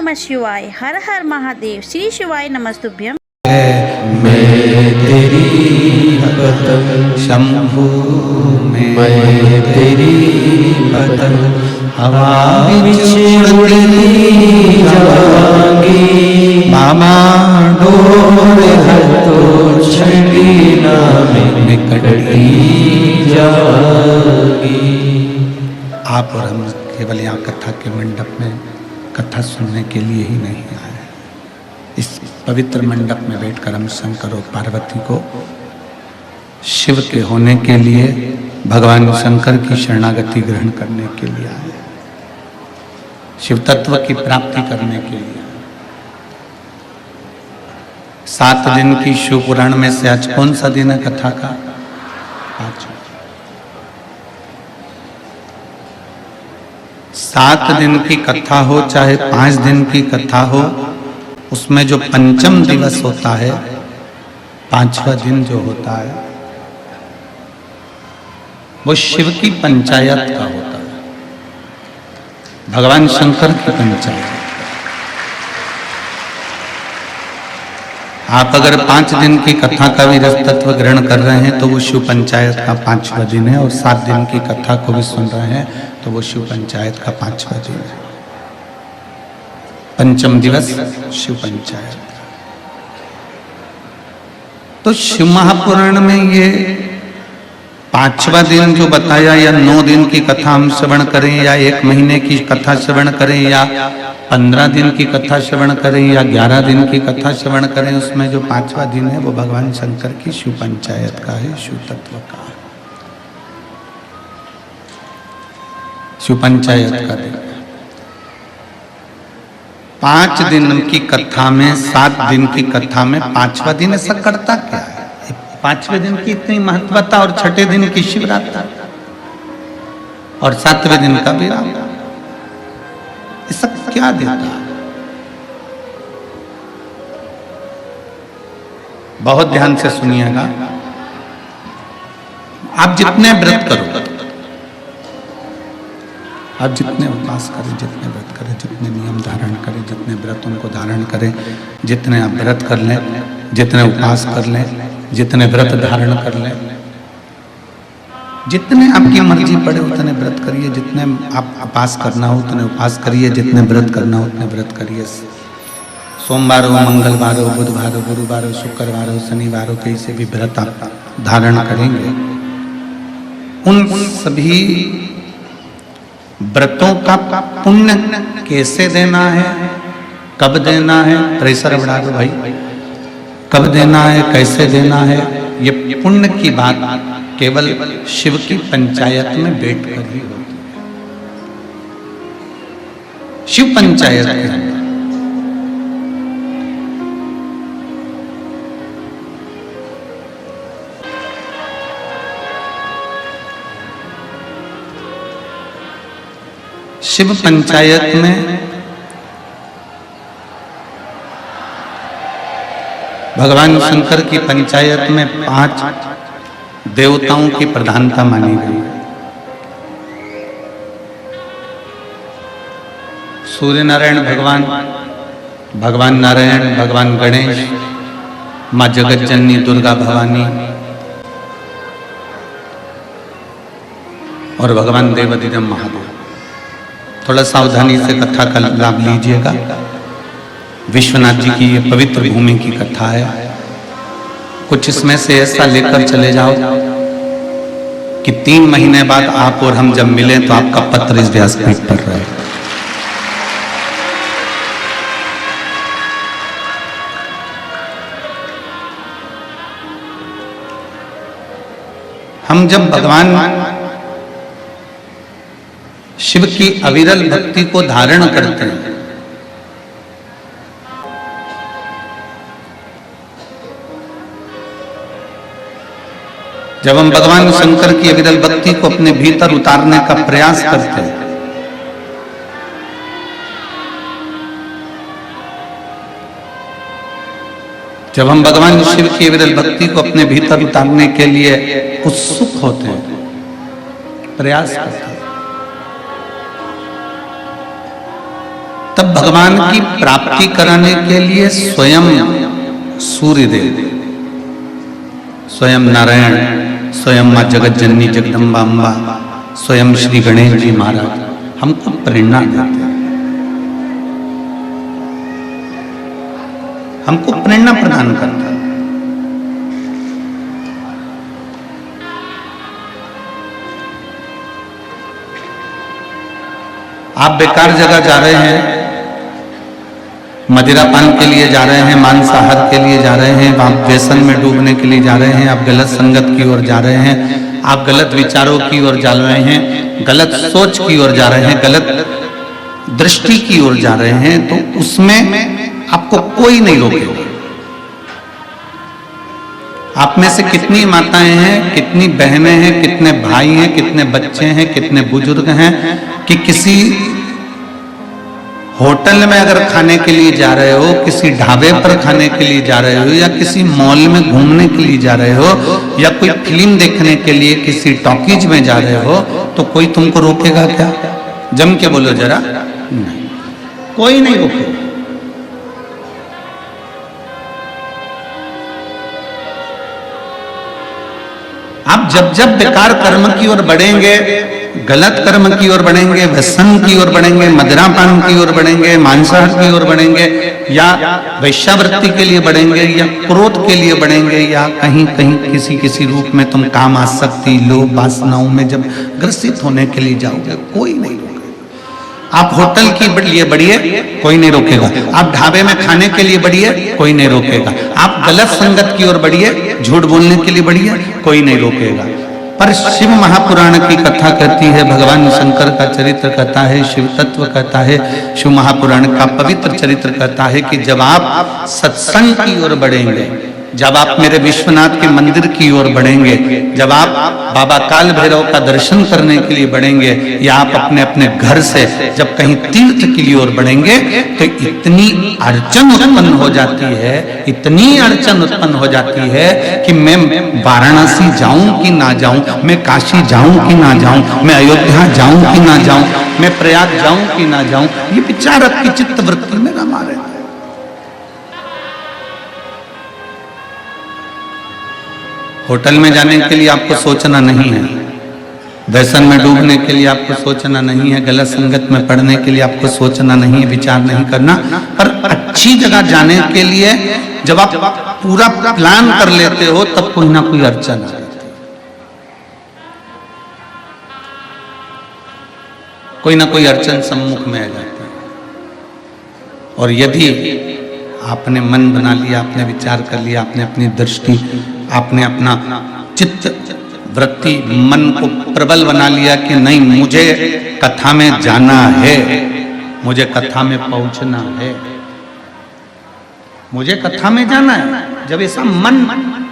नमः शिवाय। हर हर महादेव। श्री शिवाय नमस्तुभ्यम। मैं तेरी भक्त शंभु, मैं तेरी भक्त हवा विच उड़ती जाऊंगी, मामा डोरे हथो छड़ी नाम निकटती जाऊंगी। आप और हम केवल यहाँ कथा के मंडप में कथा सुनने के लिए ही नहीं आए। इस पवित्र मंडप में बैठकर हम शंकर और पार्वती को शिव के होने के लिए, भगवान शंकर की शरणागति ग्रहण करने के लिए आए, शिव तत्व की प्राप्ति करने के लिए। 7 दिन की शिव पुराण में से आज कौन सा दिन है कथा का? 5। 7 दिन की कथा हो चाहे 5 दिन की कथा हो, उसमें जो पंचम दिवस होता है, 5वां दिन जो होता है, वो शिव की पंचायत का होता है, भगवान शंकर की पंचायत। आप अगर 5 दिन की कथा का भी रस तत्व ग्रहण कर रहे हैं तो वो शिव पंचायत का 5वां दिन है, और 7 दिन की कथा को भी सुन रहे हैं तो वो शिव पंचायत का 5वां दिन है। पंचम दिवस शिव पंचायत। तो शिव महापुराण में ये 5वां दिन जो बताया, या 9 दिन की कथा हम श्रवण करें, या 1 महीने की कथा श्रवण करें, या 15 दिन की कथा श्रवण करें, या 11 दिन की कथा श्रवण करें, उसमें जो 5वां दिन है वो भगवान शंकर की शिव पंचायत का है, शिव तत्व का है, शिव पंचायत का दिन। 5 दिन की कथा में, 7 दिन की कथा में 5वां दिन ऐसा करता क्या है? 5वें दिन की इतनी महत्वता, और 6ठे दिन की शिवरात्रि, और 7वें दिन का विराम, ये सब क्या देता है? बहुत ध्यान से सुनिएगा। आप जितने व्रत करो, आप जितने उपवास करें, जितने व्रत करें, जितने नियम धारण करें, जितने व्रत उनको धारण करें, जितने आप व्रत कर लें, जितने उपवास कर लें, जितने व्रत धारण कर लें, जितने आपकी मर्जी पड़े उतने व्रत करिए, जितने आप उपवास करना हो उतने उपवास करिए, जितने व्रत करना हो उतने व्रत करिए। सोमवार हो, मंगलवार हो, बुधवार हो, गुरुवार हो, शुक्रवार हो, शनिवार हो, कैसे भी व्रत आप धारण करेंगे, उन सभी व्रतों का पुण्य कैसे देना है, कब देना है, प्रेशर बढ़ा दो भाई, कब देना है, कैसे देना है, ये पुण्य की बात केवल शिव की पंचायत में बैठकर ही होती है। शिव पंचायत के अंदर शिव पंचायत में भगवान शंकर की पंचायत में 5 देवताओं की प्रधानता मानी गई है। सूर्य नारायण भगवान, भगवान नारायण, भगवान गणेश, माँ जगत जननी दुर्गा भवानी, और भगवान देवाधिदेव महादेव। थोड़ा सावधानी से कथा का लाभ लीजिएगा। विश्वनाथ जी की ये पवित्र भूमि की कथा है। कुछ इसमें से ऐसा लेकर चले जाओ कि 3 महीने बाद आप और हम जब मिलें तो आपका पत्र इस व्यासपीठ पर रहे। हम जब भगवान शिव की अविरल भक्ति को धारण करते हैं, जब हम भगवान शंकर की अविरल भक्ति को अपने भीतर उतारने का प्रयास करते हैं, जब हम भगवान शिव की अविरल भक्ति को अपने भीतर उतारने के लिए उत्सुक होते हैं, प्रयास करते हैं, तब भगवान की प्राप्ति कराने के लिए स्वयं सूर्यदेव, स्वयं नारायण, स्वयं मां जगत जननी जगदम्बा अम्बा, स्वयं श्री गणेश जी महाराज हमको प्रेरणा देते हैं, हमको प्रेरणा प्रदान करता है। आप बेकार जगह जा रहे हैं, मदिरापान के लिए जा रहे हैं, मांसाहार के लिए जा रहे हैं, आप व्यसन में डूबने के लिए जा रहे हैं, आप गलत संगत की ओर जा रहे हैं, आप गलत विचारों की ओर जा रहे हैं, गलत सोच की ओर जा रहे हैं, गलत दृष्टि की ओर जा रहे हैं, तो उसमें आपको कोई नहीं रोकेगा। आप में से कितनी माताएं हैं, कितनी बहनें हैं, कितने भाई हैं, कितने बच्चे हैं, कितने बुजुर्ग हैं कि किसी होटल में अगर खाने के लिए जा रहे हो, किसी ढाबे पर खाने के लिए जा रहे हो, या किसी मॉल में घूमने के लिए जा रहे हो, या कोई फिल्म देखने के लिए किसी टॉकीज में जा रहे हो, तो कोई तुमको रोकेगा क्या? जम के बोलो जरा, नहीं, कोई नहीं रोकेगा। आप जब जब बेकार कर्म की ओर बढ़ेंगे, गलत कर्म की ओर बढ़ेंगे, व्यसन की ओर बढ़ेंगे, मदिरापान की ओर बढ़ेंगे, मांसाहार की ओर बढ़ेंगे, या वैश्यावृत्ति के लिए बढ़ेंगे, या क्रोध के लिए बढ़ेंगे, या कहीं कहीं किसी रूप में तुम काम आसक्ति, लोभ, वासनाओं में जब ग्रसित होने के लिए जाओगे, कोई नहीं रोकेगा। आप होटल के लिए बढ़िए, कोई नहीं रोकेगा। आप ढाबे में खाने के लिए बढ़िए, कोई नहीं रोकेगा। आप गलत संगत की ओर बढ़िए, झूठ बोलने के लिए बढ़िए, कोई नहीं रोकेगा। पर शिव महापुराण की कथा कहती है, भगवान शंकर का चरित्र कहता है, शिव तत्व कहता है, शिव महापुराण का पवित्र चरित्र कहता है कि जब आप सत्संग की ओर बढ़ेंगे, जब आप मेरे विश्वनाथ के मंदिर की ओर बढ़ेंगे, जब आप बाबा काल भैरव का दर्शन करने के लिए बढ़ेंगे, या आप अपने अपने घर से जब कहीं तीर्थ के लिए ओर बढ़ेंगे, तो इतनी अड़चन उत्पन्न हो जाती है, इतनी अड़चन उत्पन्न हो जाती है कि मैं वाराणसी जाऊं कि ना जाऊं, मैं काशी जाऊं कि ना जाऊं, मैं अयोध्या जाऊं कि ना जाऊं, मैं प्रयाग जाऊं कि ना जाऊं, ये विचारक की चित्त वृत्ति में रमा रहता है। होटल में जाने के लिए आपको सोचना नहीं है, व्यसन में डूबने के लिए आपको सोचना नहीं है, गलत संगत में पढ़ने के लिए आपको सोचना नहीं है, विचार नहीं करना। पर अच्छी जगह जाने के लिए जब आप पूरा प्लान कर लेते हो, तब कोई ना कोई अड़चन आ जाती है, कोई ना कोई अड़चन सम्मुख में आ जाती है। और यदि आपने मन बना लिया, आपने विचार कर लिया, आपने अपनी दृष्टि, आपने अपना चित्त वृत्ति, मन को प्रबल बना लिया कि नहीं, मुझे कथा में जाना है, मुझे कथा में पहुंचना है, मुझे कथा में जाना है। जब ऐसा मन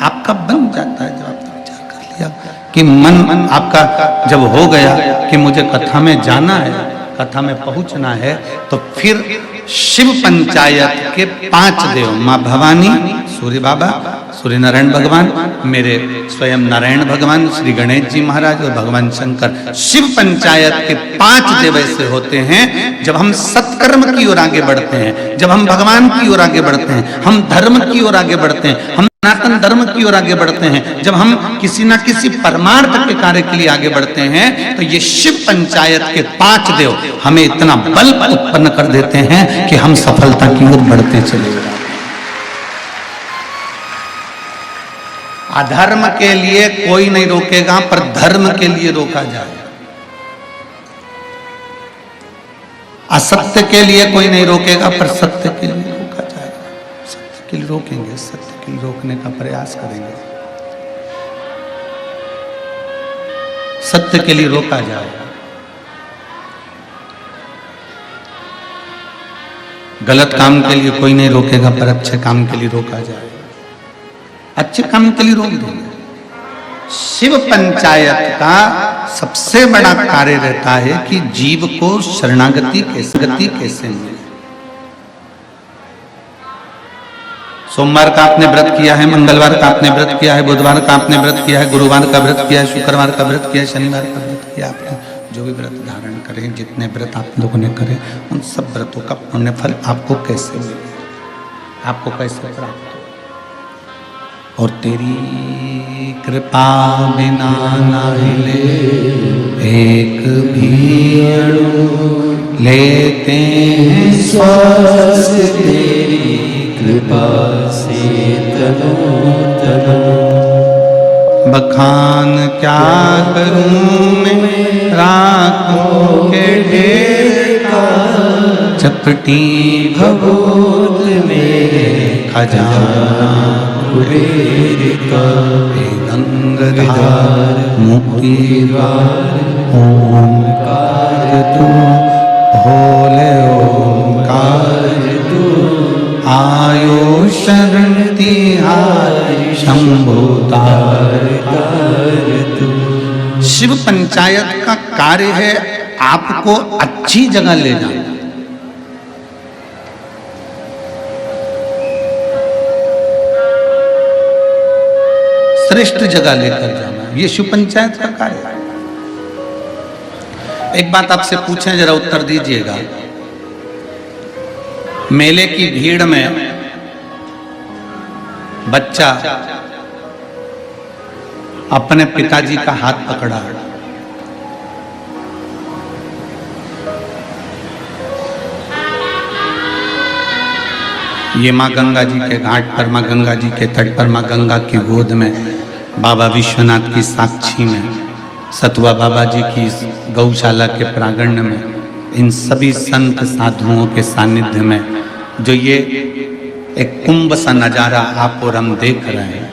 आपका बन जाता है, जब आपने विचार कर लिया कि मन आपका जब हो गया कि मुझे कथा में जाना है, कथा में पहुंचना है, तो फिर शिव पंचायत के 5 देव, मां भवानी, सूर्य बाबा, सूर्य नारायण भगवान, मेरे स्वयं नारायण भगवान, श्री गणेश जी महाराज और भगवान शंकर, शिव पंचायत के 5 देव ऐसे होते हैं। जब हम सत्कर्म की ओर आगे बढ़ते हैं, जब हम भगवान की ओर आगे बढ़ते हैं, हम धर्म की ओर आगे बढ़ते हैं, हम सनातन धर्म की ओर आगे बढ़ते हैं, जब हम किसी ना किसी परमार्थ के कार्य के लिए आगे बढ़ते हैं, तो ये शिव पंचायत के 5 देव हमें इतना बल उत्पन्न कर देते हैं कि हम सफलता की ओर बढ़ते चले जाते हैं। अधर्म के लिए कोई नहीं रोकेगा, पर धर्म के लिए रोका जाए। असत्य के लिए कोई नहीं रोकेगा, पर सत्य के लिए रोका जाएगा। सत्य के लिए रोकेंगे, सत्य के लिए रोकने का प्रयास करेंगे, सत्य के लिए रोका जाएगा। गलत काम के लिए कोई नहीं रोकेगा, पर अच्छे काम के लिए रोका जाएगा, अच्छे काम के लिए रोक देंगे। शिव पंचायत का सबसे बड़ा कार्य रहता है कि जीव को शरणागति कैसे मिले। सोमवार का आपने व्रत किया है, मंगलवार का आपने व्रत किया है, बुधवार का आपने व्रत किया है, गुरुवार का व्रत किया है, शुक्रवार का व्रत किया है, शनिवार का व्रत किया आपने, जो भी व्रत धारण करें, जितने व्रत आप लोगों ने करे, उन सब व्रतों का पुण्य फल आपको कैसे मिले, आपको कैसे प्राप्त हो। और तेरी कृपा बिना न हिले एक भी अणु, लेते हैं श्वास तेरी कृपा से तनो तनो। बखान क्या करूं मैं राखों के ढेर का, चपटी भगोद में खजाना कुबेर का। हे गंगाधार मुक्ति द्वार ओंकार तू, भोले ओंकार तू, आयो शरण तिहारी शंभो तार तू। शिव पंचायत का कार्य है आपको अच्छी जगह ले जाना, श्रेष्ठ जगह लेकर जाना, ये शिव पंचायत का कार्य है। एक बात आपसे पूछें, जरा उत्तर दीजिएगा। मेले की भीड़ में बच्चा अपने पिताजी का हाथ पकड़ा, ये माँ गंगा जी के घाट पर, माँ गंगा जी के तट पर, माँ गंगा की गोद में, बाबा विश्वनाथ की साक्षी में, सतुआ बाबा जी की गौशाला के प्रांगण में, इन सभी संत साधुओं के सानिध्य में जो ये एक कुंभ सा नजारा आप और हम देख रहे हैं,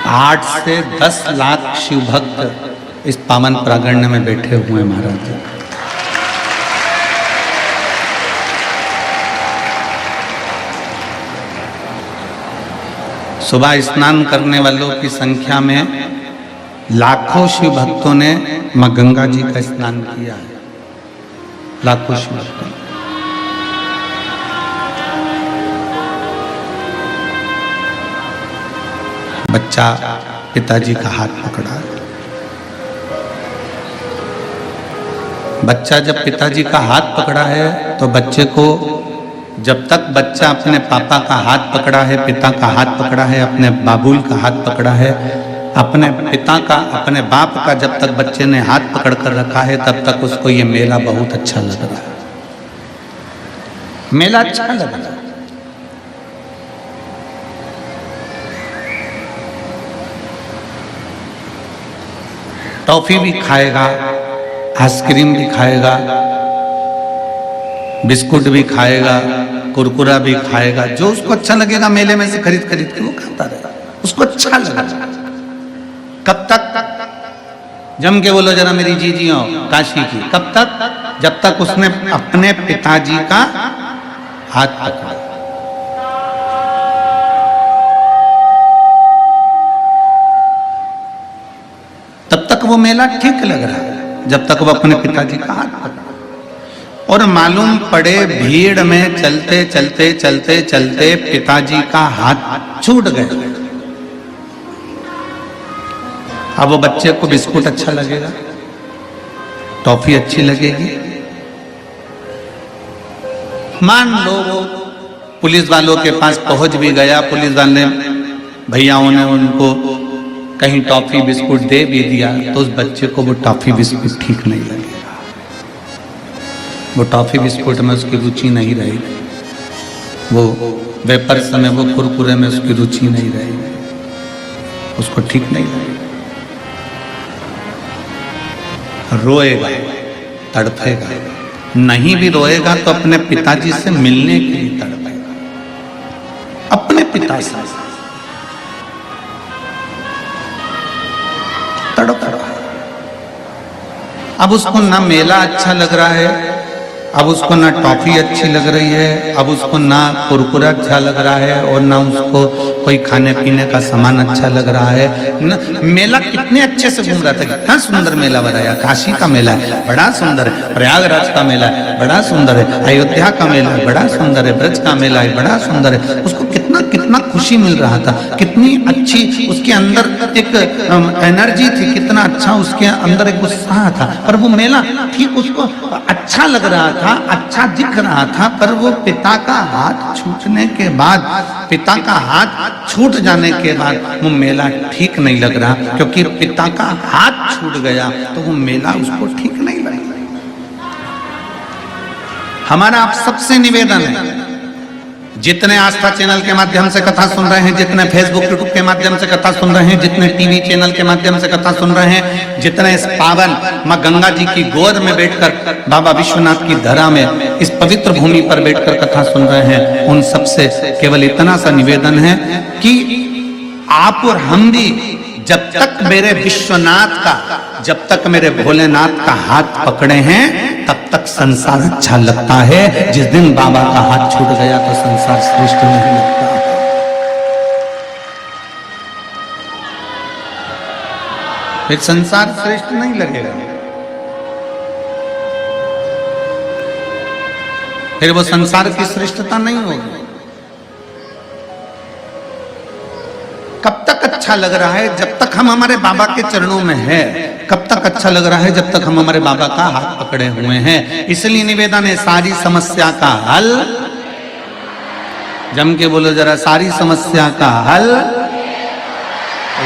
आठ से 10 लाख शिव भक्त इस पावन प्रांगण में बैठे हुए हैं महाराज। सुबह स्नान करने वालों की संख्या में लाखों शिव भक्तों ने मां गंगा जी का स्नान किया है, लाखों शिव भक्तों। बच्चा पिताजी का हाथ पकड़ा, बच्चा जब पिताजी का हाथ पकड़ा है तो बच्चे को, जब तक बच्चा अपने पापा का हाथ पकड़ा है, पिता का हाथ पकड़ा है, अपने बाबुल का हाथ पकड़ा है, अपने पिता का, अपने बाप का जब तक बच्चे ने हाथ पकड़ कर रखा है, तब तक उसको ये मेला बहुत अच्छा लग रहा है, मेला अच्छा लग रहा है। टॉफी भी खाएगा, आइसक्रीम भी खाएगा, बिस्कुट भी खाएगा, कुरकुरा भी खाएगा, जो उसको अच्छा लगेगा मेले में से खरीद खरीद के वो खाता रहेगा, उसको अच्छा लगेगा। कब तक? जम के बोलो जरा मेरी जीजी हो काशी की। कब तक? जब तक उसने अपने पिताजी का हाथ पकड़ा। तब तक वो मेला ठीक लग रहा है, जब तक वो अपने पिताजी का हाथ पकड़ा। और मालूम पड़े भीड़ में चलते चलते चलते चलते पिताजी का हाथ छूट गया। अब वो बच्चे को बिस्कुट अच्छा लगेगा, टॉफी अच्छी लगेगी। मान लो वो पुलिस वालों के पास पहुंच भी गया, पुलिस वाले भैयाओं ने उनको कहीं टॉफी बिस्कुट दे भी दिया, तो उस बच्चे को वो टॉफी बिस्कुट ठीक नहीं लगेगा, वो टॉफी बिस्कुट में उसकी रुचि नहीं रहेगी, वो वेपर्स में, वो कुरकुरे में उसकी रुचि नहीं रहेगी, उसको ठीक नहीं लगेगा, रोएगा, तड़पेगा। नहीं भी रोएगा तो अपने पिताजी से मिलने के लिए तड़पेगा, अपने पिता से तड़प रहा है। अब उसको ना मेला अच्छा लग रहा है, अब उसको ना टॉफी अच्छी लग रही है, अब उसको ना कुरकुरा अच्छा लग रहा है, और ना उसको कोई खाने पीने का सामान अच्छा लग रहा है न, मेला कितने अच्छे से घूम रहा था, कितना सुंदर मेला बनाया, काशी का मेला है बड़ा सुंदर है, प्रयागराज का मेला है बड़ा सुंदर है, अयोध्या का मेला है बड़ा सुंदर है, ब्रज का मेला है बड़ा सुंदर है। उसको कितना कितना खुशी मिल रहा था, कितनी अच्छी उसके अंदर एक एनर्जी थी, कितना अच्छा उसके अंदर एक उत्साह था। पर वो मेला ठीक उसको अच्छा लग रहा था, अच्छा दिख रहा था, पर वो पिता का हाथ छूटने के बाद, पिता का हाथ छूट जाने के बाद वो मेला ठीक नहीं लग रहा, क्योंकि पिता का हाथ छूट गया तो वो मेला उसको ठीक नहीं लगा। हमारा आप सबसे निवेदन है, जितने आस्था चैनल के माध्यम से कथा सुन रहे हैं, जितने फेसबुक यूट्यूब के माध्यम से कथा सुन रहे हैं, जितने टीवी चैनल के माध्यम से कथा सुन रहे हैं, जितने इस पावन मां गंगा जी की गोद में बैठकर बाबा विश्वनाथ की धरा में इस पवित्र भूमि पर बैठकर कथा सुन रहे हैं, उन सबसे केवल इतना सा निवेदन है कि आप और हम भी जब तक मेरे विश्वनाथ का, जब तक मेरे भोलेनाथ का हाथ पकड़े हैं तब तक संसार अच्छा लगता है। जिस दिन बाबा का हाथ छूट गया तो संसार श्रेष्ठ नहीं लगता। फिर संसार श्रेष्ठ नहीं लगेगा, फिर वो संसार की श्रेष्ठता नहीं होगी। कब तक अच्छा लग रहा है? जब तक हम हमारे बाबा के चरणों में है। कब तक अच्छा लग रहा है? जब तक हम हमारे बाबा का हाथ पकड़े हुए हैं। इसलिए निवेदन है, सारी समस्या का हल, जम के बोलो जरा, सारी समस्या का हल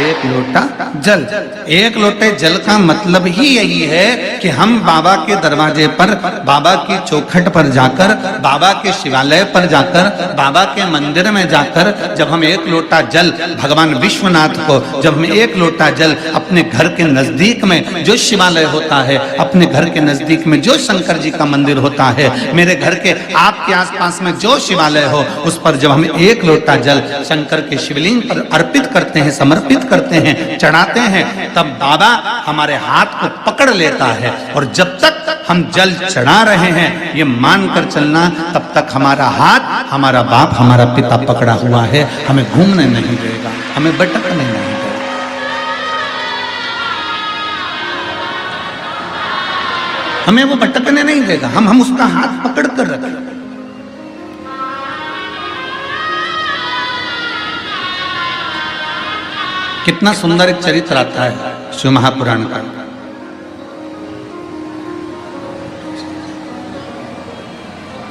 एक लोटा जल। एक लोटे जल का मतलब ही यही है कि हम बाबा के दरवाजे पर, बाबा की चौखट पर जाकर, बाबा के शिवालय पर जाकर, बाबा के मंदिर में जाकर जब हम एक लोटा जल भगवान विश्वनाथ को, जब हम एक लोटा जल अपने घर के नजदीक में जो शिवालय होता है, अपने घर के नजदीक में जो शंकर जी का मंदिर होता है, मेरे घर के आपके आसपास में जो शिवालय हो, उस पर जब हम एक लोटा जल शंकर के शिवलिंग पर अर्पित करते हैं, समर्पित करते हैं, चढ़ाते हैं, तब बाबा हमारे हाथ को पकड़ लेता है। और जब तक हम जल चढ़ा रहे हैं, ये मानकर चलना, तब तक हमारा हाथ, हमारा बाप, हमारा पिता पकड़ा हुआ है, हमें घूमने नहीं देगा, हमें भटकने नहीं देगा। हमें वो भटकने नहीं देगा, हम उसका हाथ पकड़ कर रखें। कितना सुंदर एक चरित्र आता है शिव महापुराण का।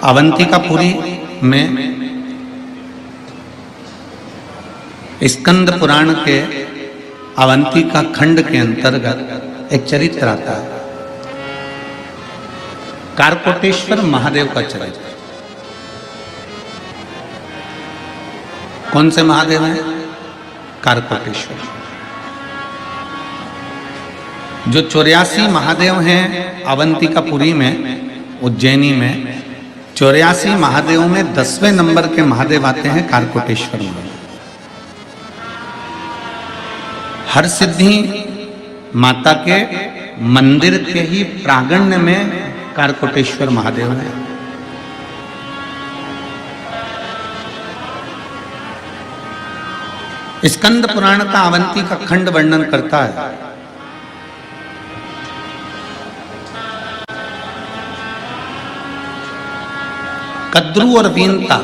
अवंतिकापुरी में स्कंद पुराण के अवंतिका खंड के अंतर्गत एक चरित्र आता है, कारकोटेश्वर महादेव का चरित्र। कौन से महादेव हैं? कारकोटेश्वर। जो 84 महादेव हैं अवंतिकापुरी में, उज्जैनी में, 84 महादेवों में 10वें नंबर के महादेव आते हैं कारकोटेश्वर महादेव। हर सिद्धि माता के मंदिर के ही प्रांगण में कारकोटेश्वर महादेव हैं। स्कंद पुराण का अवंती का खंड वर्णन करता है। कद्रू और वीनता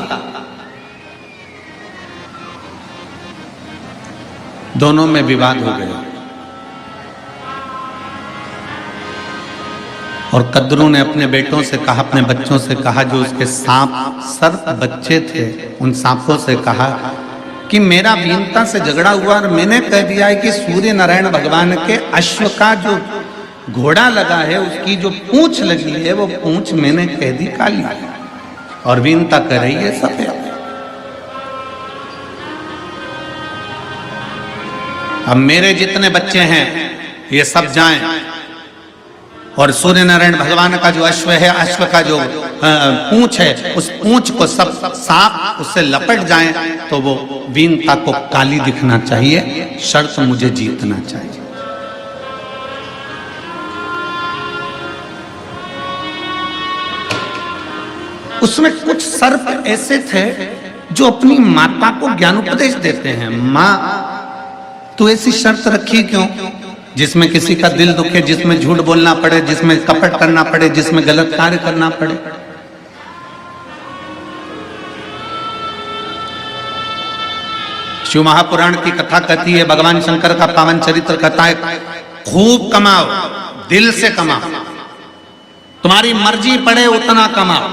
दोनों में विवाद हो गया और कद्रू ने अपने बेटों से कहा, अपने बच्चों से कहा, जो उसके सांप सर्प बच्चे थे, उन सांपों से कहा कि मेरा वीनता से झगड़ा हुआ और मैंने कह दिया है कि सूर्य नारायण भगवान के अश्व का जो घोड़ा लगा है, उसकी जो पूंछ लगी है, वो पूंछ मैंने कह दी काली और वीनता कह रही है सफेद। अब मेरे जितने बच्चे हैं ये सब जाएं और सूर्य नारायण भगवान का जो अश्व है, अश्व का जो पूंछ है, उस पूंछ को सब सांप उससे लपट जाएं तो वो वीनता को काली दिखना चाहिए, शर्त मुझे जीतना चाहिए। उसमें कुछ सर्प ऐसे थे जो अपनी माता को ज्ञानोपदेश देते हैं, माँ तो ऐसी शर्त रखी क्यों जिसमें किसी का दिल दुखे, जिसमें झूठ बोलना पड़े, जिसमें कपट करना पड़े, जिसमें गलत कार्य करना पड़े। शिव महापुराण की कथा कहती है, भगवान शंकर का पावन चरित्र कहता है, खूब कमाओ, दिल से कमाओ, तुम्हारी मर्जी पड़े उतना कमाओ,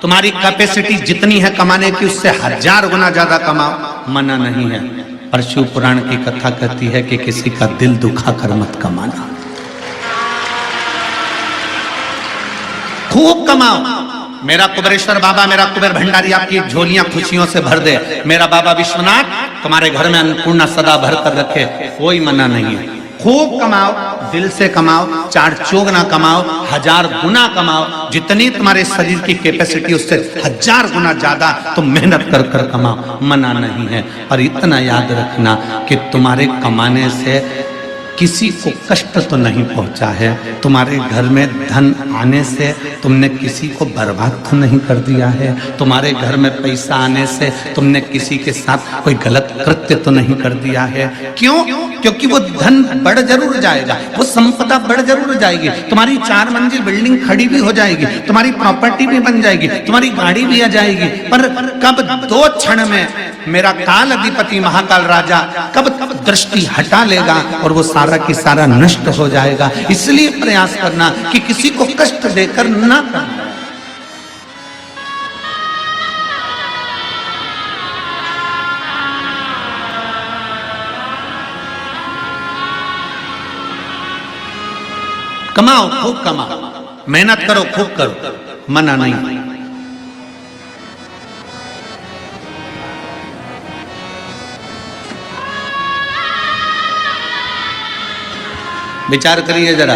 तुम्हारी कैपेसिटी जितनी है कमाने की उससे 1000 गुना ज्यादा कमाओ, मना नहीं है। पर शिव पुराण की कथा कहती है कि किसी का दिल दुखा कर मत कमाना, खूब कमाओ। मेरा कुबेरेश्वर बाबा, मेरा कुबेर भंडारी आपकी झोलियां खुशियों से भर दे, मेरा बाबा विश्वनाथ तुम्हारे घर में अन्नपूर्णा सदा भर कर रखे, कोई मना नहीं है। खूब कमाओ, दिल से कमाओ, 4 चौगुना कमाओ, 1000 गुना कमाओ, जितनी तुम्हारे शरीर की कैपेसिटी उससे 1000 गुना ज्यादा तुम मेहनत कर कर कमाओ, मना नहीं है। और इतना याद रखना कि तुम्हारे कमाने से किसी को कष्ट तो नहीं पहुंचा है, तुम्हारे घर में धन आने से तुमने किसी को बर्बाद तो नहीं कर दिया है, तुम्हारे घर में पैसा आने से तुमने किसी के साथ कोई गलत कृत्य तो नहीं कर दिया है। क्यों? क्योंकि वो धन बढ़ जरूर जाएगा, वो संपदा बढ़ जरूर जाएगी, तुम्हारी 4 मंजिल बिल्डिंग खड़ी भी हो जाएगी, तुम्हारी प्रॉपर्टी भी बन जाएगी, तुम्हारी गाड़ी भी आ जाएगी, पर कब 2 क्षण में मेरा काल अधिपति महाकाल राजा कब दृष्टि हटा लेगा और वो सारा की सारा नष्ट हो जाएगा। इसलिए प्रयास करना कि किसी को कष्ट देकर ना करना। कमाओ, खूब कमाओ, मेहनत करो, खूब करो, मना नहीं। विचार करिए जरा,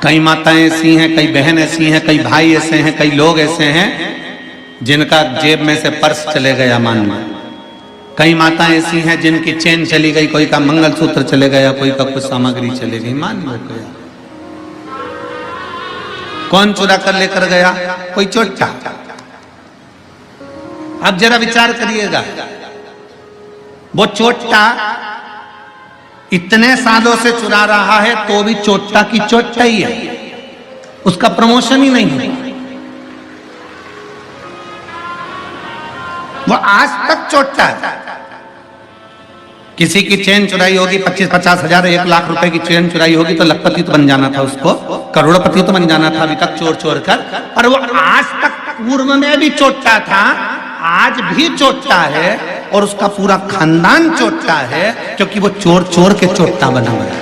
कई माताएं ऐसी हैं, कई बहन ऐसी हैं, कई भाई ऐसे हैं, कई लोग ऐसे हैं जिनका जेब में से पर्स चले गया, मान लो। कई माताएं ऐसी हैं जिनकी चेन चली गई, कोई का मंगलसूत्र चले गया, कोई का कुछ सामग्री चली गई, मान लो। कौन चुरा कर लेकर गया? कोई चोटा। अब जरा विचार करिएगा, वो चोटा इतने सालों से चुरा रहा है तो भी चोटा की चोटा ही है, उसका प्रमोशन ही नहीं है। वो आज तक चोटा है। किसी की चेन चुराई होगी, 25-50 हजार 1 लाख रुपए की चेन चुराई होगी तो लखपति तो बन जाना था उसको, करोड़पति तो बन जाना था अभी तक चोर चोर कर। पर वो आज तक पूर्व में भी चोटा था, आज भी चोटा है और उसका पूरा खानदान चोटा है, क्योंकि वो चोर चोर के चोटा बना हुआ है।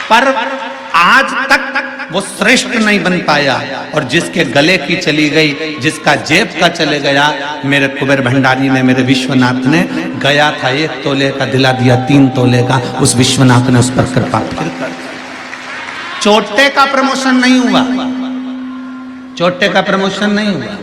पर आज तक वो श्रेष्ठ नहीं बन पाया। और जिसके गले की चली गई, जिसका जेब का चले गया, मेरे कुबेर भंडारी ने, मेरे विश्वनाथ ने, गया था 1 तोले का दिला दिया 3 तोले का, उस विश्वनाथ ने उस पर कृपा फिर कर। चोटे का प्रमोशन नहीं हुआ, चोटे का प्रमोशन नहीं हुआ।